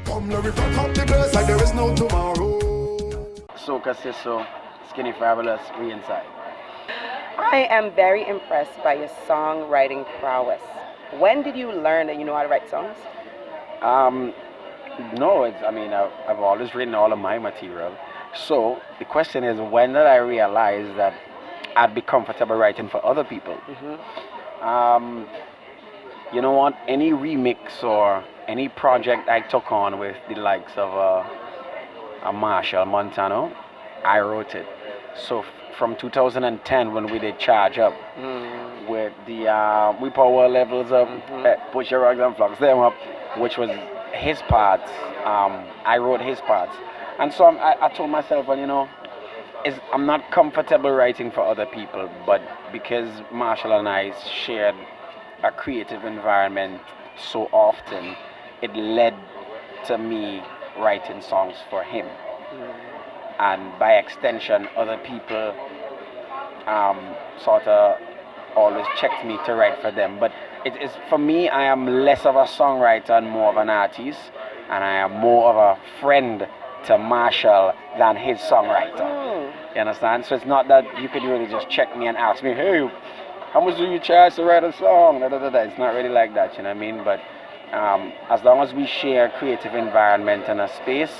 Come, let me pack up the place like there is no tomorrow. SocaSaySo, Skinny Fabulous, we inside. I am very impressed by your songwriting prowess. When did you learn that you know how to write songs? No, I've always written all of my material. So the question is, when did I realize that I'd be comfortable writing for other people? You know what? Any remix or any project I took on with the likes of a Marshall Montano, I wrote it. So from 2010 when we did Charge Up, with the We Power Levels Up, Push Your Rugs and Flux Them Up, which was his parts. I wrote his parts. And so I told myself, well, I'm not comfortable writing for other people, but because Marshall and I shared a creative environment so often, it led to me writing songs for him. And by extension, other people sort of always checked me to write for them. But it is, for me, I am less of a songwriter and more of an artist, and I am more of a friend to Marshall than his songwriter. You understand? So it's not that you could really just check me and ask me, hey, how much do you charge to write a song? It's not really like that, you know what I mean? But as long as we share a creative environment and a space,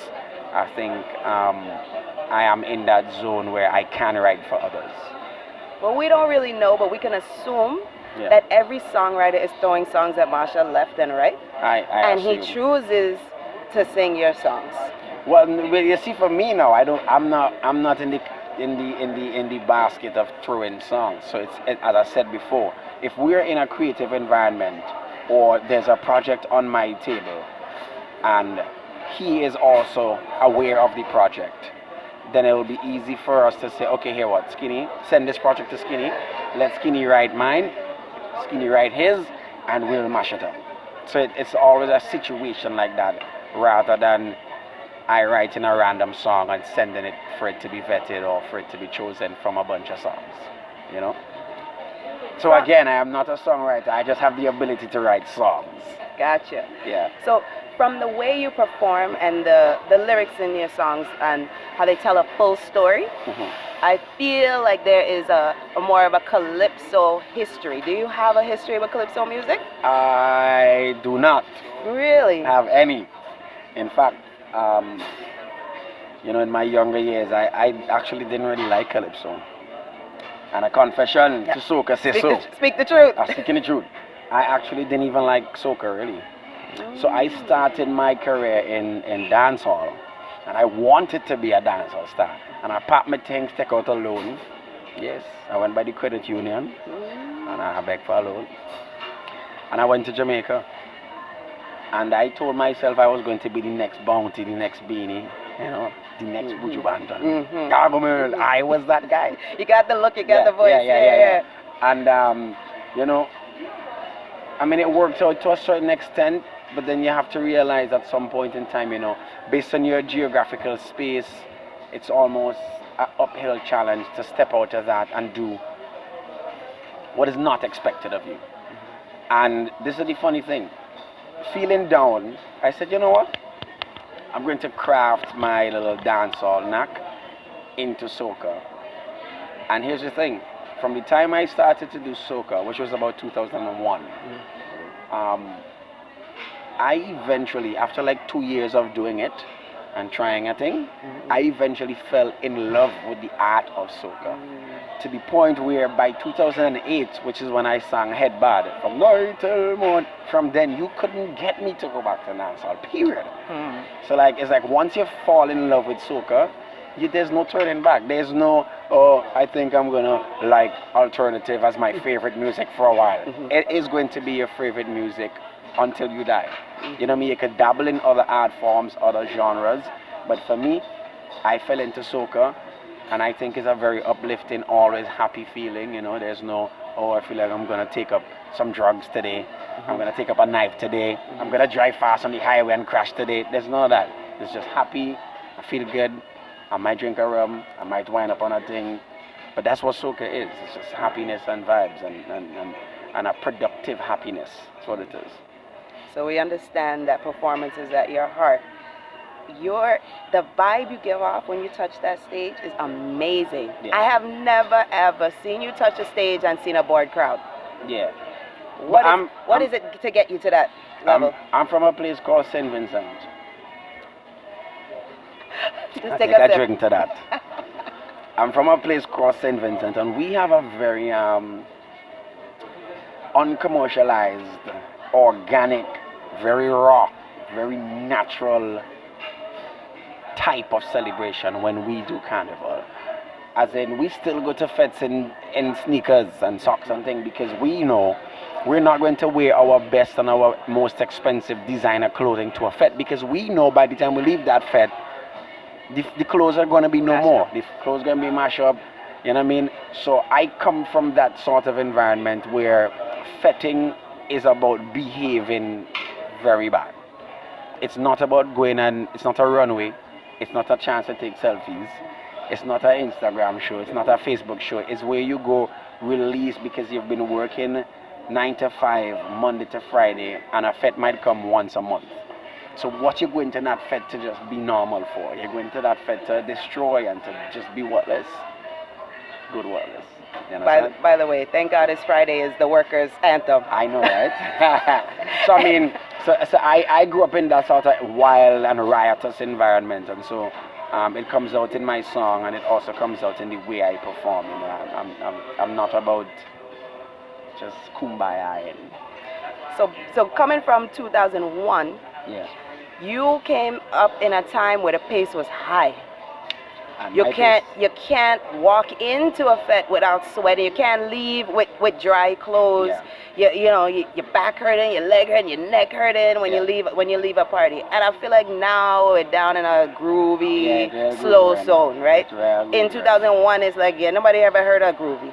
I think I am in that zone where I can write for others. Well, we don't really know, but we can assume that every songwriter is throwing songs at Marshall left and right. And he chooses to sing your songs. Well, you see, for me now, I'm not in the basket of throwing songs. So as I said before, if we're in a creative environment or there's a project on my table and he is also aware of the project, then it will be easy for us to say, okay, here what, Skinny, send this project to Skinny, let Skinny write mine, Skinny write his, and we'll mash it up. So it's always a situation like that, rather than I writing a random song and sending it for it to be vetted or for it to be chosen from a bunch of songs, you know? So again, I am not a songwriter, I just have the ability to write songs. Gotcha. Yeah. So from the way you perform and the lyrics in your songs and how they tell a full story, I feel like there is a more of a calypso history. Do you have a history with calypso music? I do not Really? have any. In fact, in my younger years, I actually didn't really like calypso. And a confession to SocaSaySo. Speak the truth. I'm speaking the truth. I actually didn't even like soca, really. So I started my career in dancehall, and I wanted to be a dancehall star. And I packed my things, take out a loan. Yes, I went by the credit union, and I begged for a loan. And I went to Jamaica. And I told myself I was going to be the next Bounty, the next Beanie, the next Buju Banton. Gargamel, I was that guy. You got the look, you got the voice. Yeah. And, it worked out to a certain extent, but then you have to realize at some point in time, based on your geographical space, it's almost an uphill challenge to step out of that and do what is not expected of you. And this is the funny thing. Feeling down, I said, you know what? I'm going to craft my little dancehall knack into soca. And here's the thing. From the time I started to do soca, which was about 2001, I eventually, after like 2 years of doing it and trying a thing, I eventually fell in love with the art of soca. To the point where by 2008, which is when I sang Head Bad, from night till morning, from then you couldn't get me to go back to dancehall, period. So it's like once you fall in love with soca, there's no turning back. There's no, I think I'm gonna like alternative as my favorite music for a while. It is going to be your favorite music until you die. You know what I mean? You could dabble in other art forms, other genres, but for me, I fell into soca, and I think it's a very uplifting, always happy feeling. There's no, I feel like I'm gonna take up some drugs today, I'm gonna take up a knife today, I'm gonna drive fast on the highway and crash today. There's none of that. It's just happy, I feel good, I might drink a rum, I might wind up on a thing, but that's what soca is. It's just happiness and vibes and a productive happiness. That's what it is. So we understand that performance is at your heart. The vibe you give off when you touch that stage is amazing. Yeah. I have never ever seen you touch a stage and seen a bored crowd. Yeah. What is it to get you to that level? I'm from a place called St. Vincent. Just I take take a a sip. drink to that. I'm from a place called St. Vincent, and we have a very uncommercialized, organic, very raw, very natural type of celebration when we do carnival. As in, we still go to fetes in sneakers and socks and things because we know we're not going to wear our best and our most expensive designer clothing to a fete because we know by the time we leave that fete, the clothes are going to be no more. The clothes are going to be mashed up. You know what I mean? So I come from that sort of environment where fetting is about behaving very bad. It's not about going and it's not a runway. It's not a chance to take selfies. It's not an Instagram show. It's not a Facebook show. It's where you go release because you've been working 9 to 5, Monday to Friday, and a fete might come once a month. So what you're going to that fete to just be normal for? You're going to that fete to destroy and to just be worthless. Good worthless. You understand? By the way, thank God it's Friday is the workers' anthem. I know, right? So I mean, so I grew up in that sort of wild and riotous environment, and so it comes out in my song, and it also comes out in the way I perform. You know, I'm not about just kumbaya. So coming from 2001, Yeah. you came up in a time where the pace was high. And You my can't walk into a fete without sweating. You can't leave with dry clothes. Yeah. Your back hurting, your leg hurting, your neck hurting when you leave a party. And I feel like now we're down in a groovy, slow zone, right? In 2001, it's like nobody ever heard of groovy,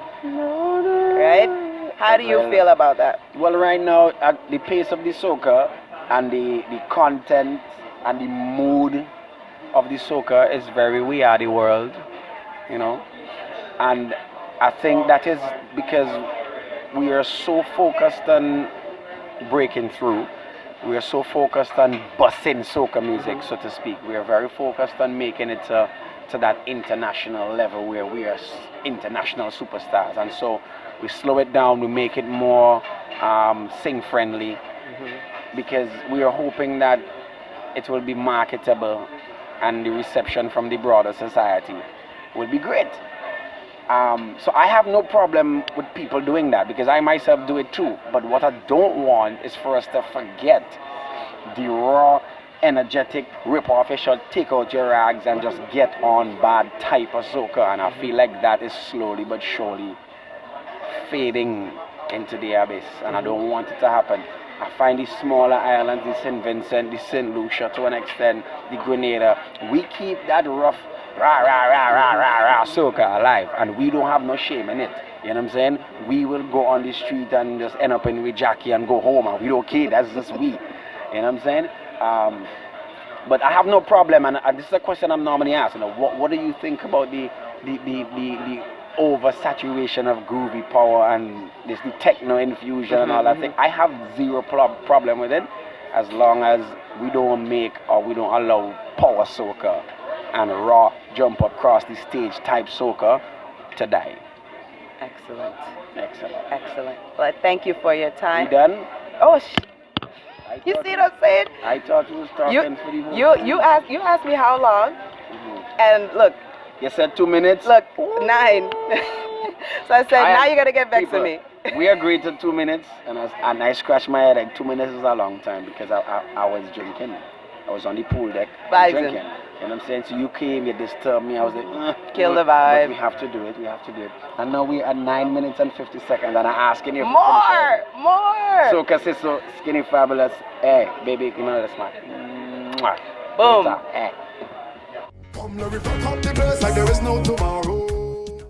right? How do you feel about that? Well, right now, at the pace of the soca and the content and the mood of the soca is very We Are the World, you know. And I think that is because we are so focused on breaking through. We are so focused on busting soca music, so to speak. We are very focused on making it to that international level where we are international superstars. And so we slow it down, we make it more sing-friendly, because we are hoping that it will be marketable and the reception from the broader society will be great. So I have no problem with people doing that because I myself do it too. But what I don't want is for us to forget the raw, energetic, rip off your shirt, take out your rags and just get on bad type of soca. And I feel like that is slowly but surely fading into the abyss, and I don't want it to happen. I find the smaller islands, the St. Vincent, the St. Lucia to an extent, the Grenada, we keep that rough rah rah rah rah rah rah soca alive, and we don't have no shame in it. You know what I'm saying? We will go on the street and just end up in with Jackie and go home, and we don't care. That's just we. You know what I'm saying? But I have no problem, and this is a question I'm normally asked. You know, what do you think about the oversaturation of groovy power and the techno infusion and all that thing? I have zero problem with it as long as we don't make or we don't allow power soca and raw jump across the stage type soca to die. Excellent. Excellent. Excellent. Well, thank you for your time. You done? Oh, you see what I'm saying? I thought you was talking for the whole time. You asked me how long, and look. You said 2 minutes? Look, 9. So I said, now you gotta get back to me. We agreed to 2 minutes, and I scratched my head like 2 minutes is a long time because I was drinking. I was on the pool deck drinking. You know what I'm saying? So you came, you disturbed me. I was like, kill the vibe. But we have to do it. We have to do it. And now we're at 9 minutes and 50 seconds, and I'm asking you more. SocaSaySo, Skinny Fabulous. Hey, baby, give me another smack. Boom. Hey. Come, let me rock up the place like there is no tomorrow.